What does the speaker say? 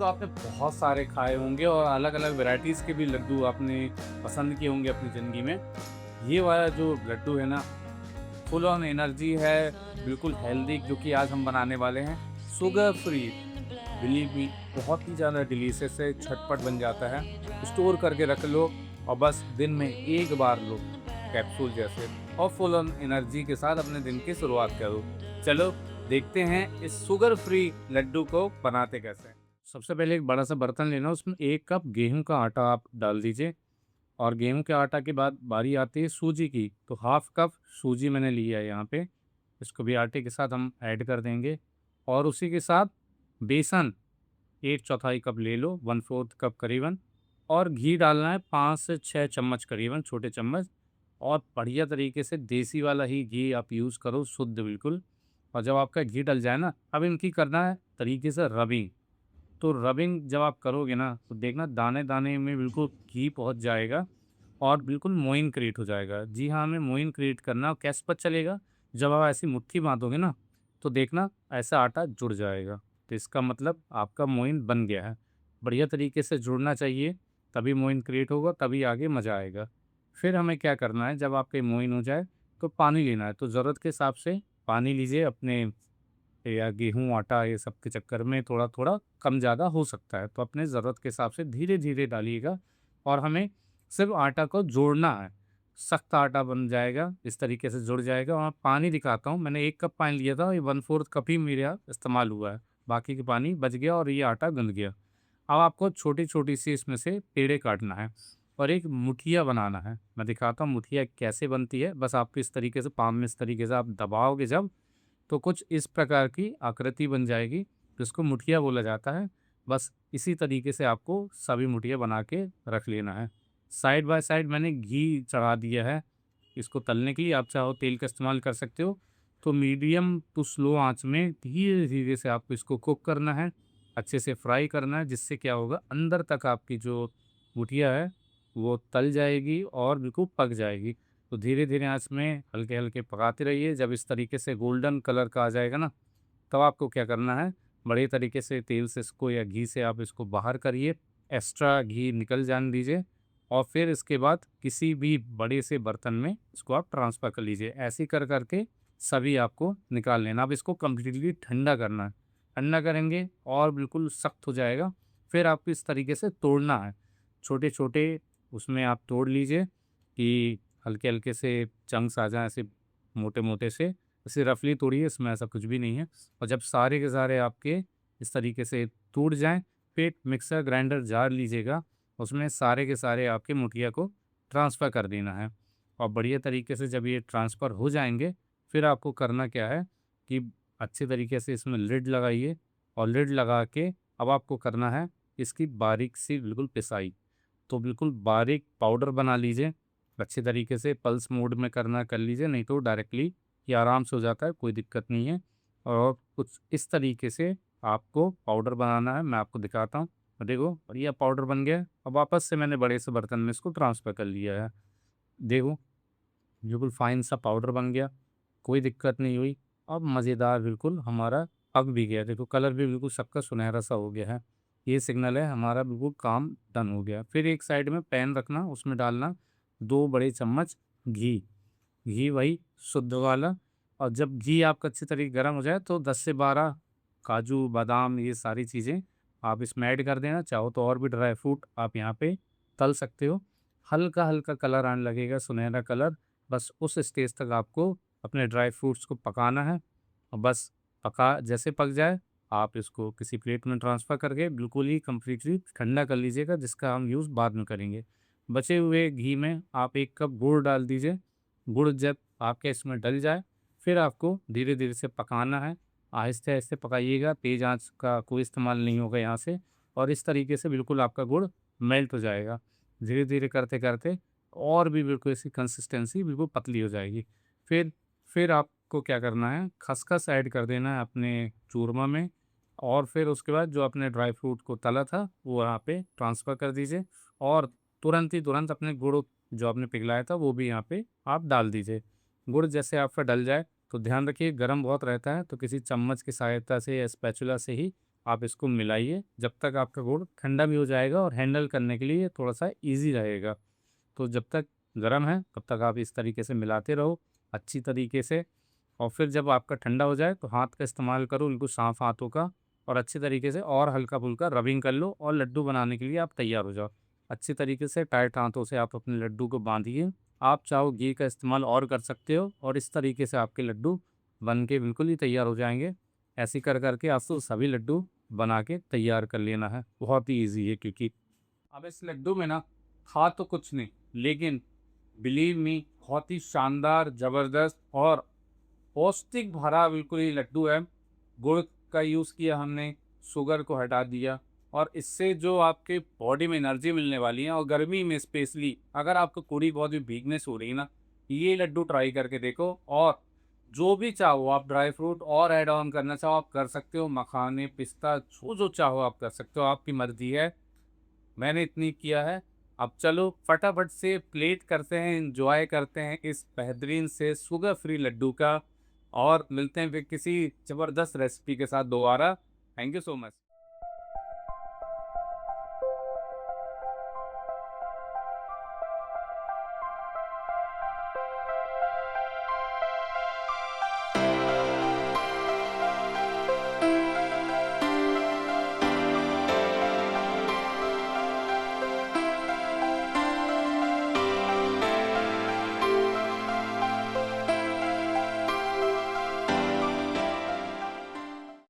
आपने बहुत सारे खाए होंगे और अलग-अलग वैराइटीज़ के भी लड्डू आपने पसंद किए होंगे अपनी ज़िंदगी में। ये वाला जो लड्डू है ना, फुल ऑन एनर्जी है, बिल्कुल हेल्दी क्योंकि आज हम बनाने वाले हैं शुगर फ्री। बिलीव मी बहुत ही ज़्यादा डिलीशियस है, झटपट बन जाता है। स्टोर करके रख लो और बस दिन में एक बार लो, कैप्सूल जैसे, और फुल ऑन एनर्जी के साथ अपने दिन की शुरुआत करो। चलो देखते हैं इस शुगर फ्री लड्डू को बनाते कैसे हैं। सबसे पहले एक बड़ा सा बर्तन लेना, उसमें 1 कप गेहूँ का आटा आप डाल दीजिए और गेहूँ के आटा के बाद बारी आती है सूजी की, तो हाफ कप सूजी मैंने लिया है यहाँ पे। इसको भी आटे के साथ हम ऐड कर देंगे और उसी के साथ बेसन 1/4 कप ले लो, 1/4 कप करीबन, और घी डालना है 5 से 6 चम्मच करीबन, छोटे चम्मच, और बढ़िया तरीके से देसी वाला ही घी आप यूज़ करो, शुद्ध बिल्कुल। और जब आपका घी डल जाए ना, अब इनकी करना है तरीके से रबिंग। तो रबिंग जब आप करोगे ना, तो देखना दाने-दाने में बिल्कुल घी पहुँच जाएगा और बिल्कुल मोइन क्रिएट हो जाएगा। जी हाँ, हमें मोइन क्रिएट करना है और कैसे पता चलेगा? जब आप ऐसी मुट्ठी बाँधोगे ना, तो देखना ऐसा आटा जुड़ जाएगा। तो इसका मतलब आपका मोइन बन गया है। बढ़िया तरीके से जुड़ना चाहिए, तभी मोइन क्रिएट होगा, तभी आगे मज़ा आएगा। फिर हमें क्या करना है, जब आपका ये मोइन हो जाए, तो पानी लेना है। तो ज़रूरत के हिसाब से पानी लीजिए अपने, या गेहूँ, आटा ये सब के चक्कर में थोड़ा-थोड़ा कम-ज़्यादा हो सकता है, तो अपने ज़रूरत के हिसाब से धीरे-धीरे डालिएगा और हमें सिर्फ़ आटा को जोड़ना है। सख्त आटा बन जाएगा, इस तरीके से जुड़ जाएगा। और पानी दिखाता हूँ, मैंने 1 कप पानी लिया था, ये 1/4 कप ही मेरा इस्तेमाल हुआ है, बाकी का पानी बच गया और ये आटा गूँध गया। अब आपको छोटी-छोटी सी इसमें से पेड़े काटना है और एक मुठिया बनाना है। मैं दिखाता हूँ मुठिया कैसे बनती है, बस आपको इस तरीके से पाम में इस तरीके से आप दबाओगे जब, तो कुछ इस प्रकार की आकृति बन जाएगी, जिसको मुठिया बोला जाता है। बस इसी तरीके से आपको सभी मुठिया बना के रख लेना है। साइड बाय साइड मैंने घी चढ़ा दिया है, इसको तलने के लिए। आप चाहो तेल का इस्तेमाल कर सकते हो। तो मीडियम टू स्लो आँच में धीरे-धीरे से आपको इसको कुक करना है, अच्छे से फ्राई करना है, जिससे क्या होगा, अंदर तक आपकी जो मुठिया है, वो तल जाएगी और बिल्कुल पक जाएगी। तो धीरे-धीरे आँच में हल्के-हल्के पकाते रहिए। जब इस तरीके से गोल्डन कलर का आ जाएगा ना, तब आपको क्या करना है, बढ़िया तरीके से तेल से इसको या घी से आप इसको बाहर करिए, एक्स्ट्रा घी निकल जाने दीजिए और फिर इसके बाद किसी भी बड़े से बर्तन में इसको आप ट्रांसफ़र कर लीजिए। ऐसे ही कर के सभी आपको निकाल लेना। अब इसको कंप्लीटली ठंडा करना है। ठंडा करेंगे और बिल्कुल सख्त हो जाएगा। फिर आपको इस तरीके से तोड़ना है। छोटे-छोटे उसमें आप तोड़ लीजिए कि हल्के-हल्के से चंक्स आ जाएँ, ऐसे मोटे-मोटे से। इसे रफ़ली तोड़िए, इसमें ऐसा कुछ भी नहीं है। और जब सारे के सारे आपके इस तरीके से टूट जाएँ, फिर मिक्सर ग्राइंडर जार लीजिएगा, उसमें सारे के सारे आपके मुठिया को ट्रांसफ़र कर देना है। और बढ़िया तरीके से जब ये ट्रांसफ़र हो जाएँगे, फिर आपको करना क्या है कि अच्छे तरीके से इसमें लिड लगाइए और लिड लगा के अब आपको करना है इसकी बारीक सी बिल्कुल पिसाई। तो बिल्कुल बारीक पाउडर बना लीजिए, अच्छे तरीके से पल्स मोड में करना कर लीजिए, नहीं तो डायरेक्टली ये आराम से हो जाता है, कोई दिक्कत नहीं है। और कुछ इस तरीके से आपको पाउडर बनाना है, मैं आपको दिखाता हूँ। देखो बढ़िया पाउडर बन गया है। अब वापस से मैंने बड़े से बर्तन में इसको ट्रांसफ़र कर लिया है। देखो बिल्कुल फ़ाइन सा पाउडर बन गया, कोई दिक्कत नहीं हुई। अब मज़ेदार बिल्कुल हमारा पक भी गया, देखो कलर भी बिल्कुल सबका सुनहरा सा हो गया है। ये सिग्नल है हमारा बिल्कुल काम डन हो गया। फिर एक साइड में पैन रखना, उसमें डालना 2 बड़े चम्मच घी, घी वही शुद्ध वाला। और जब घी आपका अच्छी तरीके गरम हो जाए, तो 10 से 12 काजू, बादाम, ये सारी चीज़ें आप इसमें ऐड कर देना। चाहो तो और भी ड्राई फ्रूट आप यहाँ पे तल सकते हो। हल्का-हल्का कलर आने लगेगा, सुनहरा कलर, बस उस स्टेज तक आपको अपने ड्राई फ्रूट्स को पकाना है। और बस पका जैसे पक जाए, आप इसको किसी प्लेट में ट्रांसफ़र करके बिल्कुल ही कंप्लीटली ठंडा कर लीजिएगा, जिसका हम यूज़ बाद में करेंगे। बचे हुए घी में आप 1 कप गुड़ डाल दीजिए। गुड़ जब आपके इसमें डल जाए, फिर आपको धीरे-धीरे से पकाना है। आहिस्ते-आहिस्ते पकाइएगा, तेज़ आँच का कोई इस्तेमाल नहीं होगा यहाँ से, और इस तरीके से बिल्कुल आपका गुड़ मेल्ट हो जाएगा। धीरे-धीरे करते-करते और भी बिल्कुल इसकी कंसिस्टेंसी बिल्कुल पतली हो जाएगी। फिर फिर आपको क्या करना है, खसखस ऐड कर देना है अपने चूरमा में, और फिर उसके बाद जो आपने ड्राई फ्रूट को तला था, वो यहाँ पे ट्रांसफ़र कर दीजिए और तुरंत ही तुरंत अपने गुड़ जो आपने पिघलाया था, वो भी यहाँ पे आप डाल दीजिए। गुड़ जैसे आपका डल जाए, तो ध्यान रखिए गरम बहुत रहता है, तो किसी चम्मच की सहायता से या स्पैचुला से ही आप इसको मिलाइए जब तक आपका गुड़ ठंडा भी हो जाएगा और हैंडल करने के लिए थोड़ा सा ईज़ी रहेगा। तो जब तक गर्म है तब तक आप इस तरीके से मिलाते रहो अच्छी तरीके से, और फिर जब आपका ठंडा हो जाए तो हाथ का इस्तेमाल करो, बिल्कुल साफ हाथों का, और अच्छी तरीके से और हल्का फुल्का रबिंग कर लो और लड्डू बनाने के लिए आप तैयार हो जाओ। अच्छी तरीके से टाइट हाथों से आप अपने लड्डू को बांधिए। आप चाहो घी का इस्तेमाल और कर सकते हो, और इस तरीके से आपके लड्डू बन के बिल्कुल ही तैयार हो जाएंगे। ऐसे कर करके आपको सभी लड्डू बना के तैयार कर लेना है, बहुत ही ईजी है। क्योंकि अब इस लड्डू में ना खा तो कुछ नहीं, लेकिन बिलीव मी बहुत ही शानदार, ज़बरदस्त और पौष्टिक भरा बिल्कुल ही लड्डू है। गुड़ का यूज़ किया हमने, शुगर को हटा दिया, और इससे जो आपके बॉडी में एनर्जी मिलने वाली है, और गर्मी में स्पेशली अगर आपको थोड़ी बहुत भी वीकनेस हो रही है ना, ये लड्डू ट्राई करके देखो। और जो भी चाहो आप ड्राई फ्रूट और ऐड ऑन करना चाहो आप कर सकते हो, मखाने, पिस्ता, जो जो चाहो आप कर सकते हो, आपकी मर्जी है। मैंने इतनी किया है। अब चलो फटाफट से प्लेट करते हैं, एंजॉय करते हैं इस बेहतरीन से शुगर फ्री लड्डू का, और मिलते हैं फिर किसी ज़बरदस्त रेसिपी के साथ दोबारा। Thank you so much.